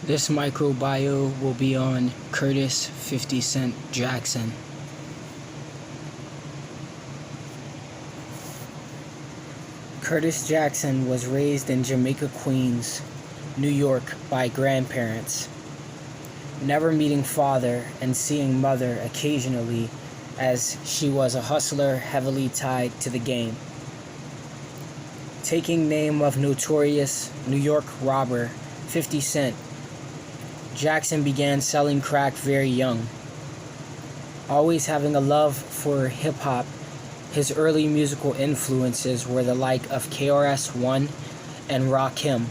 This microbio will be on Curtis 50 Cent Jackson. Curtis Jackson was raised in Jamaica, Queens, New York by grandparents, never meeting father and seeing mother occasionally, as she was a hustler heavily tied to the game. Taking name of notorious New York robber 50 Cent, Jackson began selling crack very young. Always having a love for hip-hop, his early musical influences were the like of KRS-One and Rakim.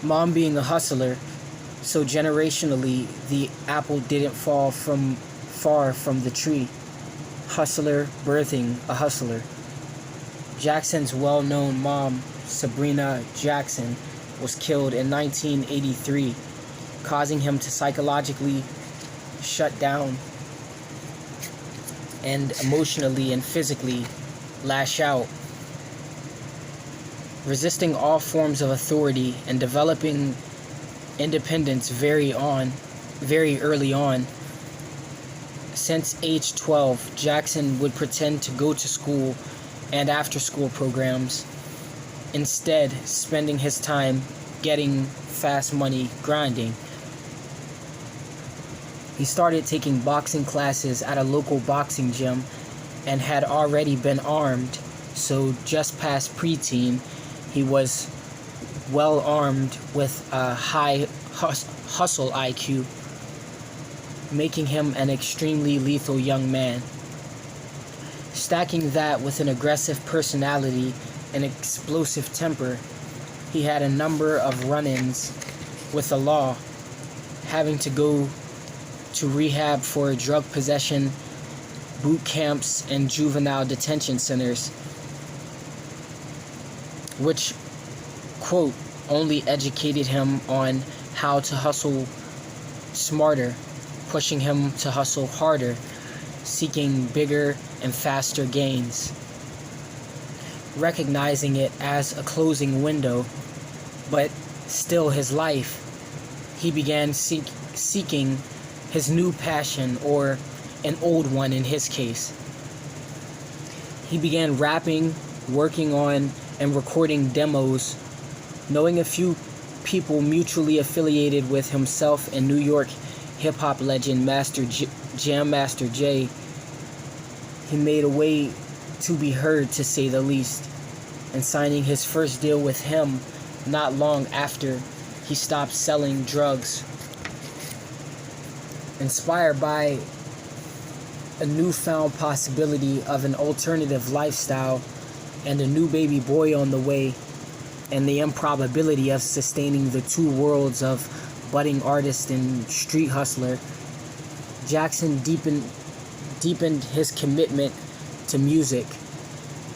Mom being a hustler, so generationally the apple didn't fall far from the tree. Hustler birthing a hustler. Jackson's well-known mom, Sabrina Jackson, was killed in 1983, causing him to psychologically shut down and emotionally and physically lash out, resisting all forms of authority and developing independence very early on. Since age 12, Jackson would pretend to go to school and after-school programs, instead spending his time getting fast money grinding. He started taking boxing classes at a local boxing gym and had already been armed, so just past preteen, he was well armed with a high hustle IQ, making him an extremely lethal young man. Stacking that with an aggressive personality and explosive temper, he had a number of run-ins with the law, having to go to rehab for drug possession, boot camps, and juvenile detention centers, which, quote, only educated him on how to hustle smarter, pushing him to hustle harder, seeking bigger and faster gains. Recognizing it as a closing window, but still his life, he began seeking his new passion, or an old one in his case. He began rapping, working on and recording demos, knowing a few people mutually affiliated with himself and New York hip-hop legend Jam Master Jay. He made a way to be heard, to say the least, and signing his first deal with him not long after he stopped selling drugs. Inspired by a newfound possibility of an alternative lifestyle and a new baby boy on the way, and the improbability of sustaining the two worlds of budding artist and street hustler, Jackson deepened his commitment to music.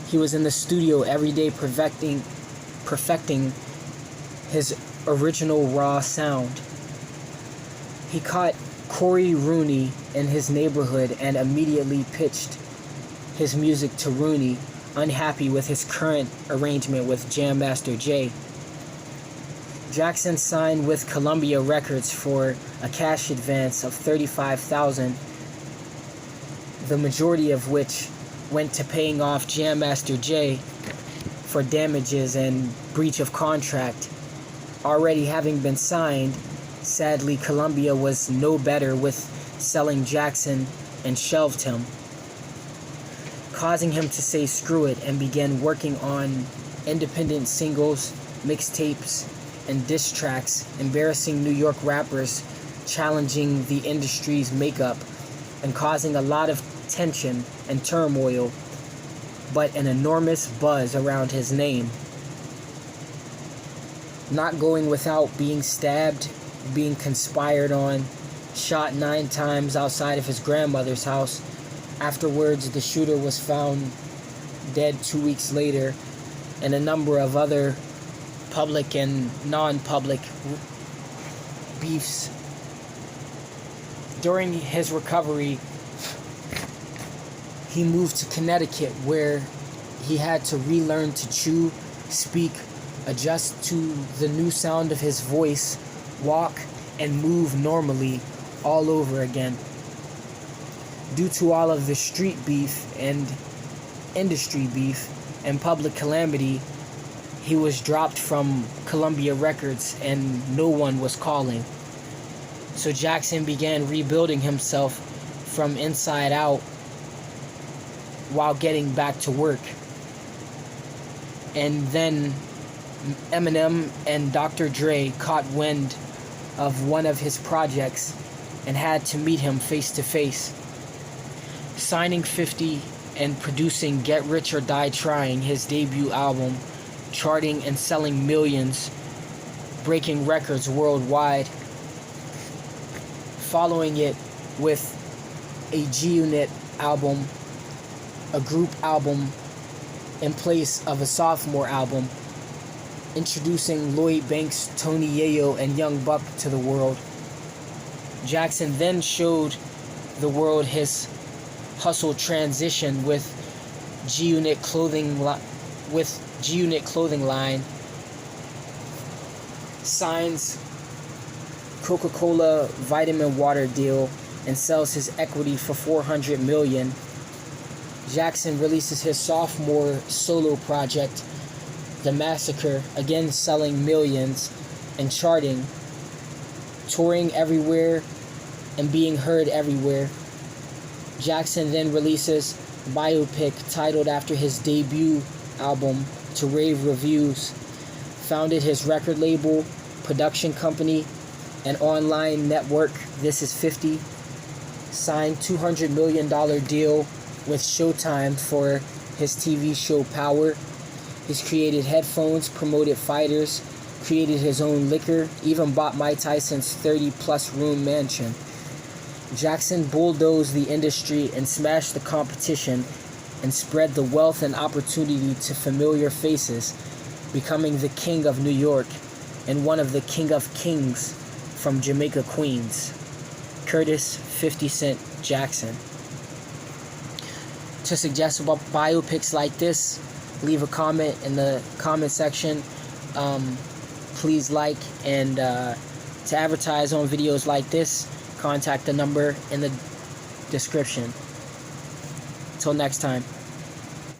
He was in the studio every day perfecting his original raw sound. He caught Corey Rooney in his neighborhood and immediately pitched his music to Rooney, unhappy with his current arrangement with Jam Master Jay. Jackson signed with Columbia Records for a cash advance of $35,000, the majority of which went to paying off Jam Master Jay for damages and breach of contract. Already having been signed, sadly Columbia was no better with selling Jackson and shelved him, causing him to say screw it and begin working on independent singles, mixtapes, and diss tracks, embarrassing New York rappers, challenging the industry's makeup, and causing a lot of tension and turmoil, but an enormous buzz around his name. Not going without being stabbed, being conspired on, shot 9 times outside of his grandmother's house. Afterwards, the shooter was found dead 2 weeks later, and a number of other public and non-public beefs. During his recovery, he moved to Connecticut, where he had to relearn to chew, speak, adjust to the new sound of his voice, walk and move normally all over again. Due to all of the street beef and industry beef and public calamity, he was dropped from Columbia Records and no one was calling. So Jackson began rebuilding himself from inside out while getting back to work. And then Eminem and Dr. Dre caught wind of one of his projects and had to meet him face to face. Signing 50 and producing Get Rich or Die Trying, his debut album, charting and selling millions, breaking records worldwide. Following it with a G-Unit album, a group album in place of a sophomore album, introducing Lloyd Banks, Tony Yayo, and Young Buck to the world. Jackson then showed the world his hustle transition with G-Unit clothing line, signs Coca-Cola vitamin water deal, and sells his equity for $400 million. Jackson releases his sophomore solo project, The Massacre, again selling millions and charting, touring everywhere and being heard everywhere. Jackson then releases biopic titled after his debut album to rave reviews, founded his record label, production company, and online network This Is 50, signed $200 million deal with Showtime for his TV show Power. He's created headphones, promoted fighters, created his own liquor, even bought Mike Tyson's 30-plus room mansion. Jackson bulldozed the industry and smashed the competition and spread the wealth and opportunity to familiar faces, becoming the King of New York and one of the King of Kings from Jamaica, Queens. Curtis 50 Cent Jackson. To suggest about biopics like this, leave a comment in the comment section. Please like, and to advertise on videos like this, contact the number in the description. Till next time.